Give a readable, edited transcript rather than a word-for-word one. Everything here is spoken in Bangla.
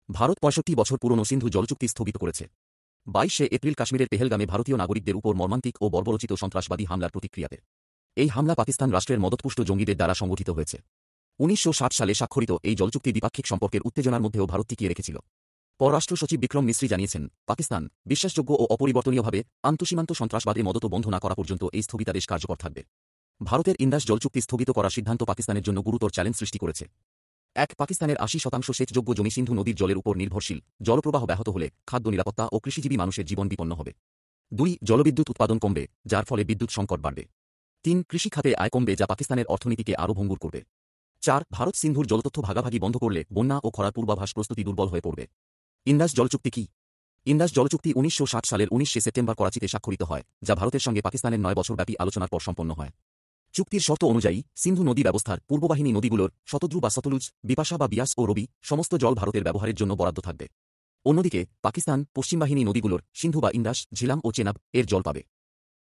ভারত ৬৫ বছর পুরনো সিন্ধু জলচুক্তি স্থগিত করেছে। ২২শে এপ্রিল কাশ্মীরের পেহেলগামে ভারতীয় নাগরিকদের উপর মর্মান্তিক ও বর্বরোচিত সন্ত্রাসবাদী হামলার প্রতিক্রিয়াতে এই হামলা পাকিস্তান রাষ্ট্রের মদতপুষ্ট জঙ্গিদের দ্বারা সংগঠিত হয়েছে। ১৯৬০ সালে স্বাক্ষরিত এই জলচুক্তি দ্বিপাক্ষিক সম্পর্কের উত্তেজনার মধ্যেও ভারত টিকিয়ে রেখেছিল। পররাষ্ট্র সচিব বিক্রম মিশ্রি জানিয়েছেন, পাকিস্তান বিশ্বাসযোগ্য ও অপরিবর্তনীয়ভাবে আন্তঃসীমান্ত সন্ত্রাসবাদে মদত বন্ধ না করা পর্যন্ত এই স্থগিতাদেশ কার্যকর থাকবে। ভারতের ইন্দাস জলচুক্তি স্থগিত করার সিদ্ধান্ত পাকিস্তানের জন্য গুরুতর চ্যালেঞ্জ সৃষ্টি করেছে। পাকিস্তানের ৮০% সেচযোগ্য জমি সিন্ধু নদীর জলের উপর নির্ভরশীল, জলপ্রবাহ ব্যাহত হলে খাদ্য নিরাপত্তা ও কৃষিজীবী মানুষের জীবন বিপন্ন হবে। ২ জলবিদ্যুৎ উৎপাদন কমবে, যার ফলে বিদ্যুৎ সংকট বাড়বে। ৩ কৃষি খাতে আয় কমবে, যা পাকিস্তানের অর্থনীতিকে আরও ভঙ্গুর করবে। ৪ ভারত সিন্ধুর জলতথ্য ভাগাভাগি বন্ধ করলে বন্যা ও খরার পূর্বাভাস প্রস্তুতি দুর্বল হয়ে পড়বে। ইন্দাস জলচুক্তি কি? ইন্দাস জলচুক্তি ১৯৬০ সালের ১৯শে সেপ্টেম্বর করাচিতে স্বাক্ষরিত হয়, যা ভারতের সঙ্গে পাকিস্তানের ৯ বছরব্যাপী আলোচনার পর সম্পন্ন হয়। চুক্তির শর্ত অনুযায়ী সিন্ধু নদী ব্যবস্থার পূর্ববাহিনী নদীগুলোর শতদ্রু বা সতলুজ, বিপাশা বা বিয়াস ও রবি সমস্ত জল ভারতের ব্যবহারের জন্য বরাদ্দ থাকবে। অন্যদিকে পাকিস্তান পশ্চিমবাহিনী নদীগুলোর সিন্ধু বা ইন্দাস, ঝিলাম ও চেনাব এর জল পাবে।